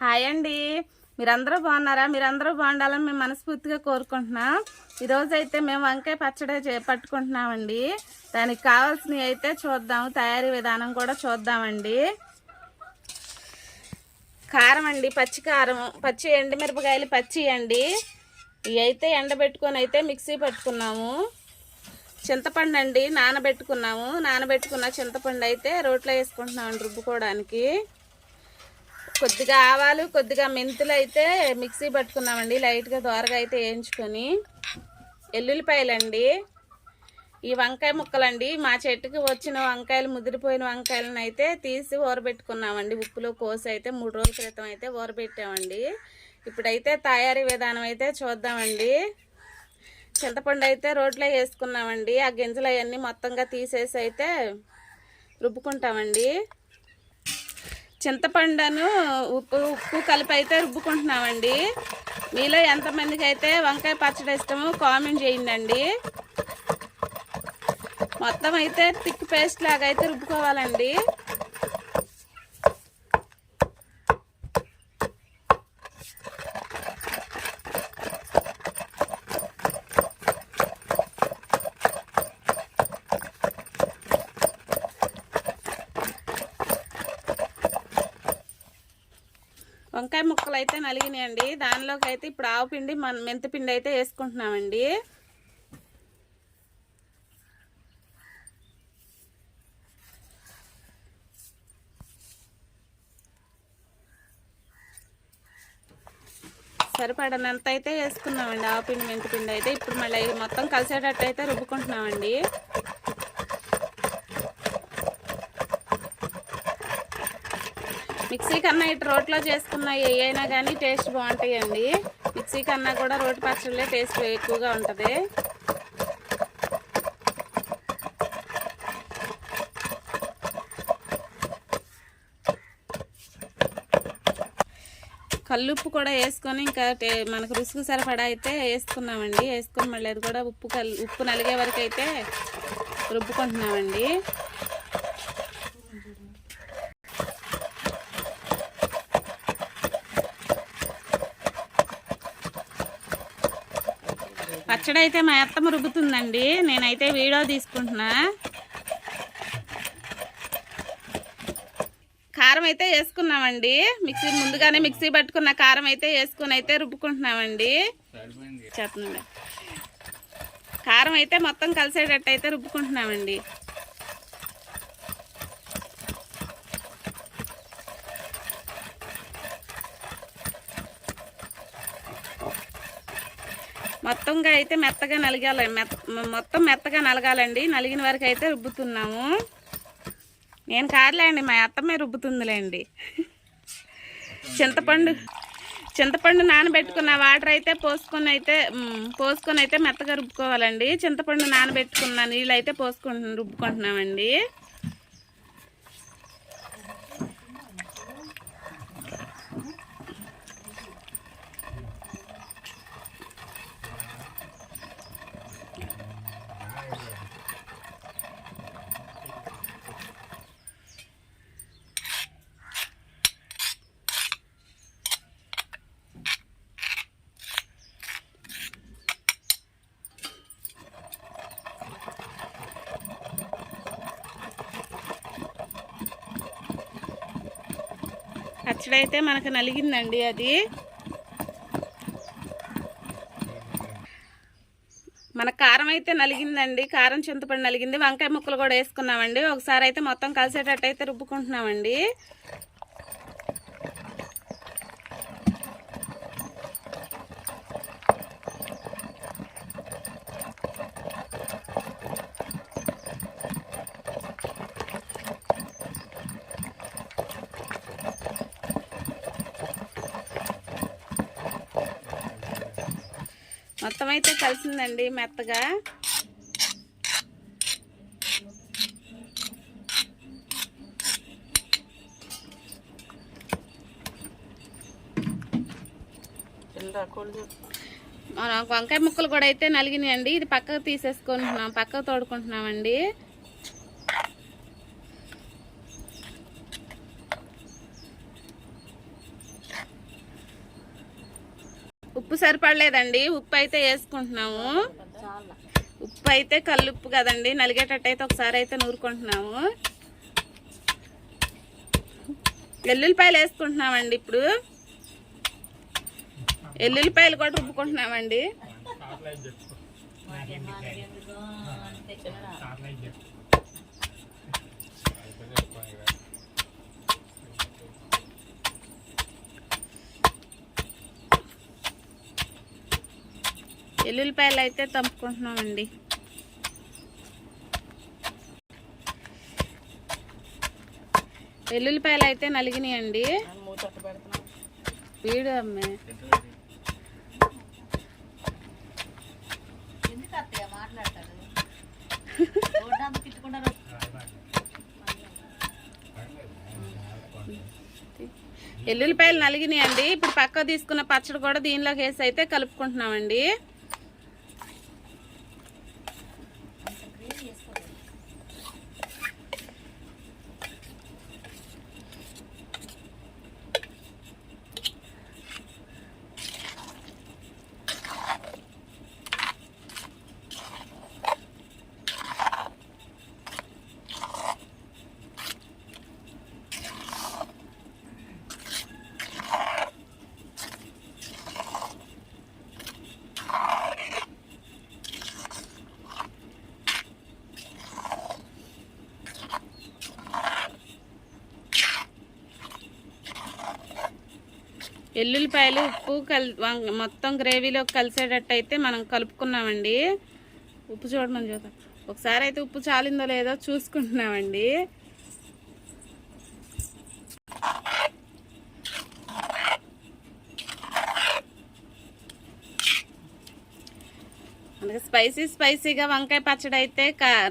Hi అండి, మీరందరూ బాగున్నారా? మీరందరూ బాగుండాలని మేము మనస్ఫూర్తిగా కోరుకుంటున్నాం. ఈరోజు అయితే మేము వంకాయ పచ్చడి పట్టుకుంటున్నామండి. దానికి కావాల్సినవి అయితే చూద్దాం, తయారీ విధానం కూడా చూద్దామండి. కారం అండి, పచ్చి కారం, పచ్చి ఎండుమిరపకాయలు పచ్చి అండి. ఇవి అయితే ఎండబెట్టుకొని అయితే మిక్సీ పట్టుకున్నాము. చింతపండు అండి నానబెట్టుకున్నాము. నానబెట్టుకున్న చింతపండు అయితే రోట్లో వేసుకుంటున్నామండి రుబ్బుకోవడానికి. కొద్దిగా ఆవాలు, కొద్దిగా మెంతులు అయితే మిక్సీ పట్టుకున్నామండి, లైట్గా దోరగా అయితే వేయించుకొని. ఎల్లుల్లిపాయలండి, ఈ వంకాయ ముక్కలండి, మా చెట్టుకి వచ్చిన వంకాయలు, ముదిరిపోయిన వంకాయలను అయితే తీసి ఊరబెట్టుకున్నామండి. ఉప్పులో కోసి అయితే 3 రోజుల క్రితం అయితే ఊరబెట్టామండి. ఇప్పుడైతే తయారీ విధానం అయితే చూద్దామండి. చింతపండు అయితే రోట్లో వేసుకున్నామండి. ఆ గింజలు అవన్నీ మొత్తంగా తీసేసి అయితే రుబ్బుకుంటామండి. చింతపండును ఉప్పు కలిపి అయితే రుబ్బుకుంటున్నామండి. మీలో ఎంతమందికి అయితే వంకాయ పచ్చడి ఇష్టమో కామెంట్ చేయండి. మొత్తం అయితే థిక్ పేస్ట్ లాగా అయితే రుబ్బుకోవాలండి. వంకాయ ముక్కలు అయితే నలిగినాయండి. దానిలోకి అయితే ఇప్పుడు ఆవు పిండి, మెంతిపిండి అయితే వేసుకుంటున్నామండి. సరిపడనంత అయితే వేసుకున్నామండి ఆవు పిండి, మెంతిపిండి అయితే. ఇప్పుడు మళ్ళీ మొత్తం కలిసేటట్టు అయితే రుబ్బుకుంటున్నామండి. మిక్సీ కన్నా ఇటు రోట్లో చేసుకున్న ఏ అయినా కానీ టేస్ట్ బాగుంటాయండి. మిక్సీ కన్నా కూడా రోటి పచ్చళ్ళే టేస్ట్ ఎక్కువగా ఉంటుంది. కల్లుప్పు కూడా వేసుకొని ఇంకా మనకు రుసుకు సరిపడా అయితే వేసుకున్నామండి. వేసుకొని మళ్ళీ అది కూడా ఉప్పు నలిగే వరకు అయితే రుబ్బుకుంటున్నామండి. పచ్చడి అయితే మా అత్తమ్మ రుబ్బుతుందండి, నేనైతే వీడియో తీసుకుంటున్నా. కారం అయితే వేసుకున్నామండి. ముందుగానే మిక్సీ పట్టుకున్న కారం అయితే వేసుకుని అయితే రుబ్బుకుంటున్నామండి. చెప్పండి, కారం అయితే మొత్తం కలిసేటట్టు అయితే రుబ్బుకుంటున్నామండి. మొత్తంగా అయితే మెత్తగా నలగాలి, మొత్తం మెత్తగా నలగాలండి. నలిగిన వరకు అయితే రుబ్బుతున్నాము. నేను కాదులేండి, మా అత్తమ్మే రుబ్బుతుందిలేండి. చింతపండు నానబెట్టుకున్న వాటర్ అయితే పోసుకొని అయితే మెత్తగా రుబ్బుకోవాలండి. చింతపండు నానబెట్టుకున్న నీళ్ళు అయితే రుబ్బుకుంటున్నామండి. పచ్చడి అయితే మనకు నలిగిందండి. అది మన కారం అయితే నలిగిందండి. కారం, చింతపండు నలిగింది. వంకాయ ముక్కలు కూడా వేసుకున్నామండి. ఒకసారి అయితే మొత్తం కలిసేటట్టు అయితే రుబ్బుకుంటున్నామండి. మొత్తం అయితే కలిసిందండి మెత్తగా. వంకాయ ముక్కలు కూడా అయితే నలిగినాయండి. ఇది పక్కకు తీసేసుకుంటున్నాం, పక్కకు తోడుకుంటున్నామండి. ఉప్పు సరిపడలేదండి, ఉప్పు అయితే వేసుకుంటున్నాము. ఉప్పు అయితే కల్లుప్పు కదండి, నలిగేటట్టు అయితే ఒకసారి అయితే నూరుకుంటున్నాము. ఎల్లుల్లిపాయలు వేసుకుంటున్నామండి. ఇప్పుడు ఎల్లుల్లిపాయలు కూడా రుబ్బుకుంటున్నామండి. ఎల్లుల్లిపాయలు అయితే తంపుకుంటున్నామండి. ఎల్లుల్లిపాయలు అయితే నలిగినాయండి. వీడు అమ్మే ఎల్లుల్లిపాయలు నలిగినాయండి. ఇప్పుడు పక్క తీసుకున్న పచ్చడి కూడా దీనిలోకి వేసి అయితే కలుపుకుంటున్నామండి. ఎల్లుల్లిపాయలు ఉప్పు మొత్తం గ్రేవీలోకి కలిసేటట్టు అయితే మనం కలుపుకున్నామండి. ఉప్పు చూడమని చూద్దాం ఒకసారి. అయితే ఉప్పు చాలిందో లేదో చూసుకుంటున్నామండి. అందుకే స్పైసీగా వంకాయ పచ్చడి అయితే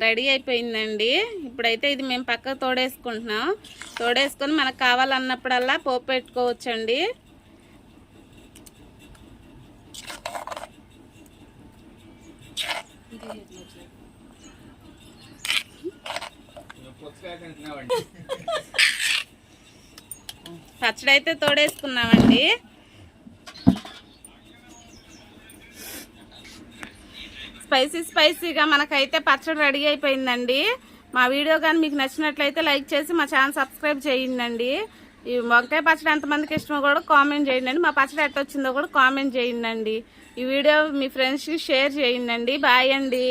రెడీ అయిపోయిందండి. ఇప్పుడైతే ఇది మేము పక్కకు తోడేసుకుంటున్నాం. తోడేసుకొని మనకు కావాలన్నప్పుడల్లా పోపు పెట్టుకోవచ్చండి. పచ్చడి అయితే తోడేసుకున్నామండి. స్పైసీగా మనకైతే పచ్చడి రెడీ అయిపోయిందండి. మా వీడియో కానీ మీకు నచ్చినట్లయితే లైక్ చేసి మా ఛానల్ సబ్స్క్రైబ్ చేయండి. ఈ వంకాయ పచ్చడి ఎంతమందికి ఇష్టమో కూడా కామెంట్ చేయండి. మా పచ్చడి ఎట్ట వచ్చిందో కూడా కామెంట్ చేయండి. ఈ వీడియో మీ ఫ్రెండ్స్కి షేర్ చేయండి. బాయ్ అండి.